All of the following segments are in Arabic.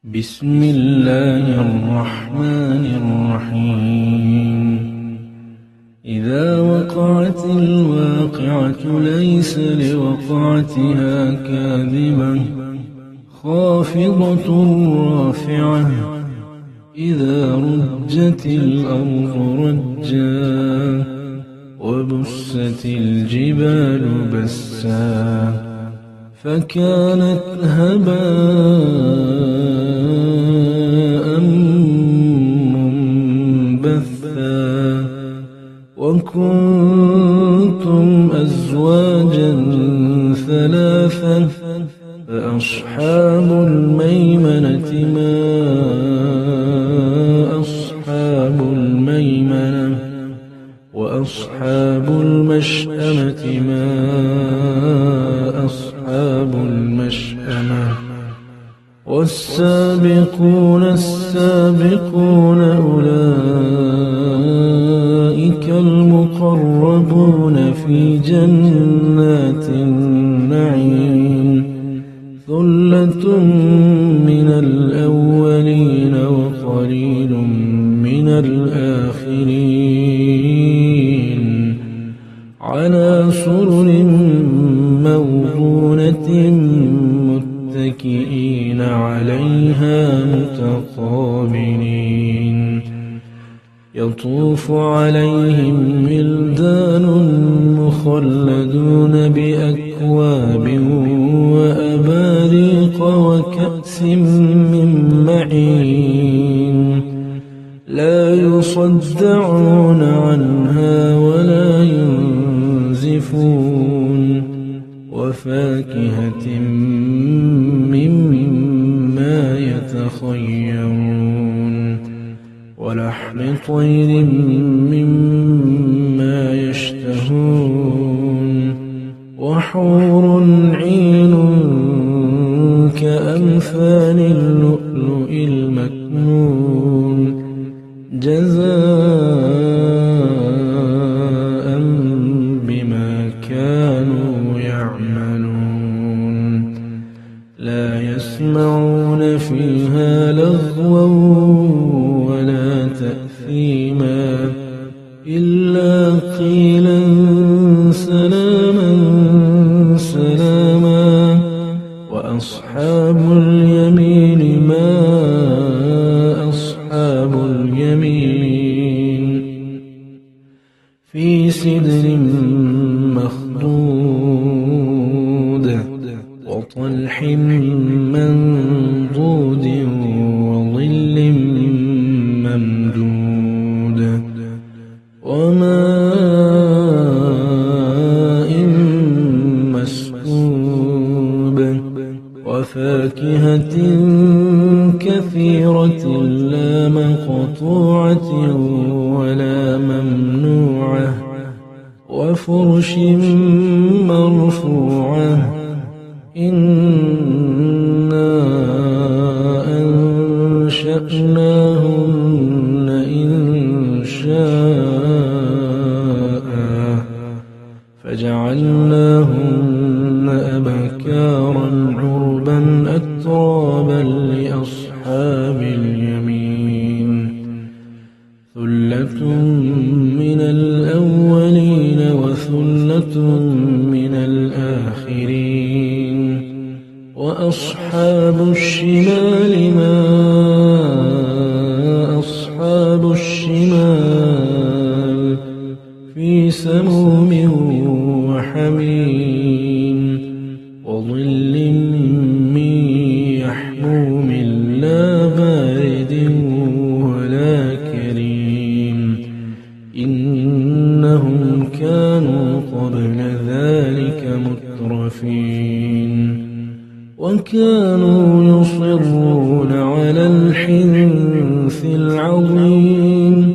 بسم الله الرحمن الرحيم إذا وقعت الواقعة ليس لوقعتها كاذبة خافضة رافعة إذا رجت الأرض رجا وبست الجبال بسا فكانت هباء منبثا وكنتم أزواجا ثلاثا فأصحاب الميمنة ما أصحاب الميمنة وأصحاب المشأمة ما أصحاب المشأمة والسابقون السابقون أولئك المقربون في جنات النعيم ثلة من الأولين وقليل من الآخرين على سرر موضونة متكئين عليها متقابلين يطوف عليهم ولدان مخلدون بأكواب وأباريق وكأس من معين لا يصدعون عنها ولا ينزفون وفاكهة مما يتخيرون ولحم طير مما يشتهون وحور عين كأمثال اللؤلؤ المكنون جزاء بما كانوا يعملون لا يسمعون فيها لغوا ولا تأثيما إلا قيلا سلاما سلاما وأصحاب اليمين ما أصحاب اليمين في سدر مخضود وطلح منضود وظل ممدود وماء مسكوب وفاكهة كثيرة لا مقطوعة ولا ممنوعة وفرش مرفوعة إنا أنشأناهن إنشاء فجعلناهن أبكارا عربا أترابا لأصحاب اليمين ثلة من الأولين وثلة من الآخرين وأصحاب الشمال ما أصحاب الشمال في سموم وحميم وظل من يحموم لا بارد ولا كريم إنهم كانوا قبل ذلك مترفين وكانوا يصرون على الحنث العظيم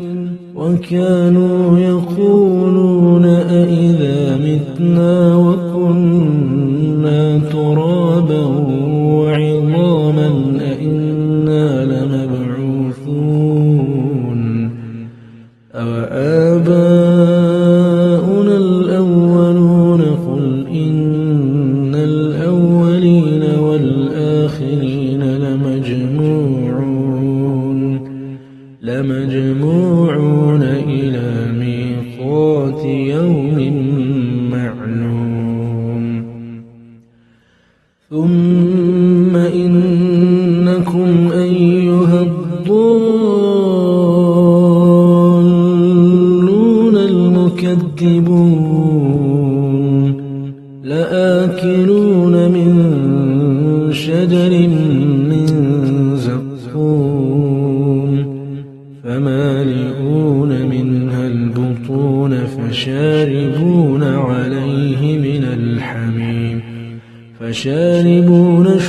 وكانوا يقولون أئذا متنا وكنا ترابا وعظاما أئنا لمبعوثون أوآباؤنا الأولون قل إن الأولين والآخرين الآخرين لمجموعون إلى ميقات يوم معلوم ثم إنكم أيها الضالون المكذبون لآكلون من شجر من زقوم فمالئون منها البطون فشاربون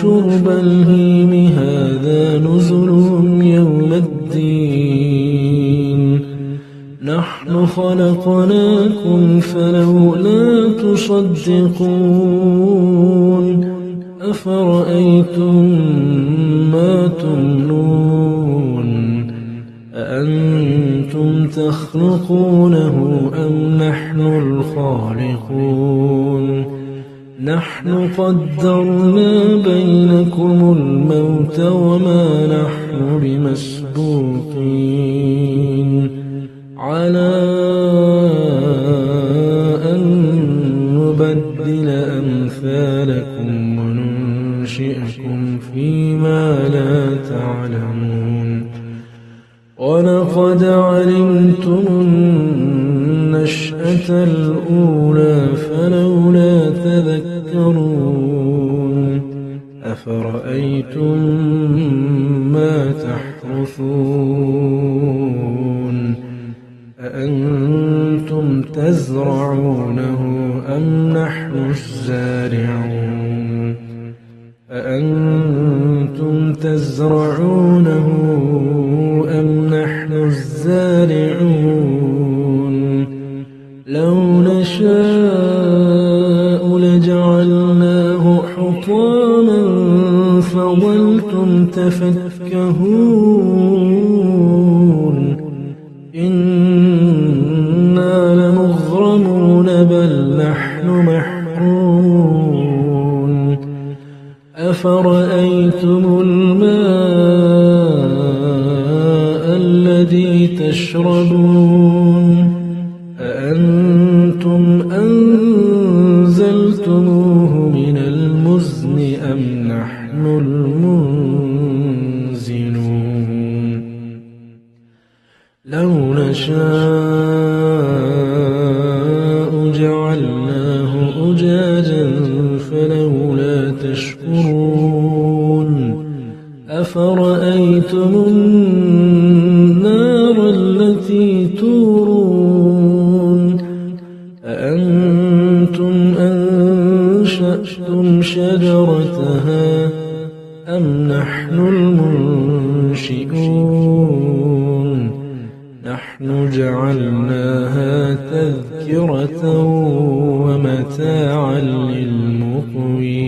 شرب الهيم هذا نزلهم يوم الدين نحن خلقناكم فلولا تصدقون أفرأيتم ما تمنون أأنتم تخلقونه أم نحن الخالقون نحن قدرنا بينكم الموت وما نحن بمسبوقين على أن نبدل أمثالكم وننشئكم فيما لا تعلمون ولقد علمتم النشأة الأولى فلولا تذكرون أفرأيتم ما تحرثون أأنتم تزرعونه أم نحن الزارعون أأنتم تزرعونه أم نحن الزارعون لو نشاء لجعلناه حطاما فظلتم تفكهون إنا لمغرمون بل نحن محرومون أفرأيتم الماء الذي تشربون أأنتم أنزلتموه من المزن أم نحن المنزلون لو نشاء جعلناه أجاجا فلولا تشكرون أفرأيتم النار التي تورون أأنتم أنشأتم شجرتها أم نحن المنشئون نحن جعلناها تذكرة ومتاعا للمقوين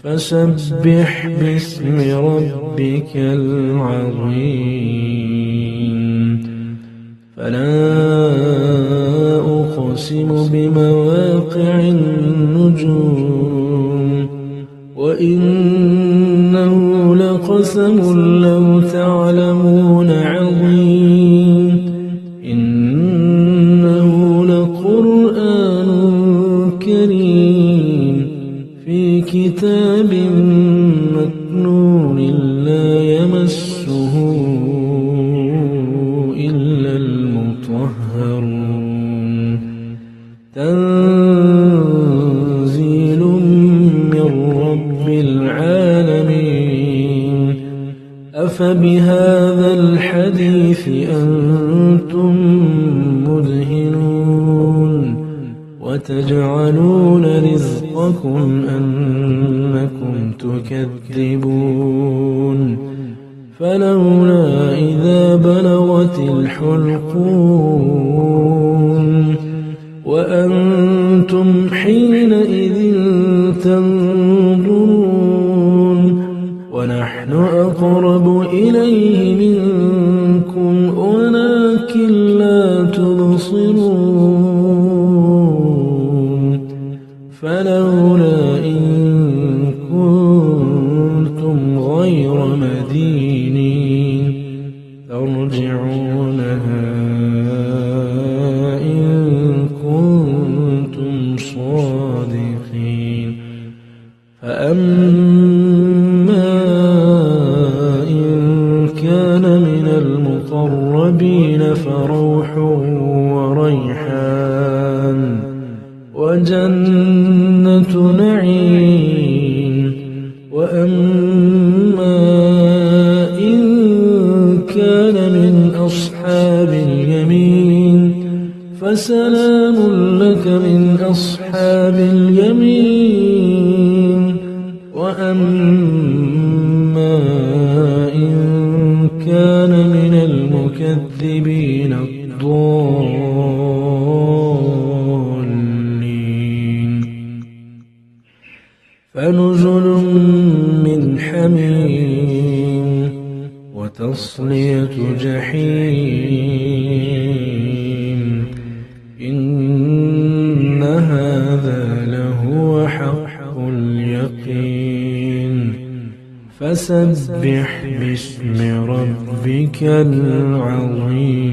فسبح باسم ربك العظيم فلا أقسم بمواقع النجوم وإنه لقسم لو تعلمون عظيم إنه لقرآن كريم في كتاب مكنون لا يمسه إلا المطهرون تنزيل من رب العالمين أفبهذا الحديث أنتم مدهنون وتجعلون رزقكم أنكم تكذبون فلولا إذا بلغت الحلقوم وأنتم حينئذ تنظرون ونحن أقرب إليه منكم ولكن لا تبصرون فلولا إن كنتم مدينين ترجعونها إن كنتم صادقين فأما إن كان من المقربين فروح وريحان وجنة نعيم وأما إن كان من أصحاب اليمين فسلام لك من أصحاب اليمين وأما إن كان من المكذبين الضالين فنزل من حميم وتصلية جحيم إن هذا لهو حق اليقين فسبح باسم ربك العظيم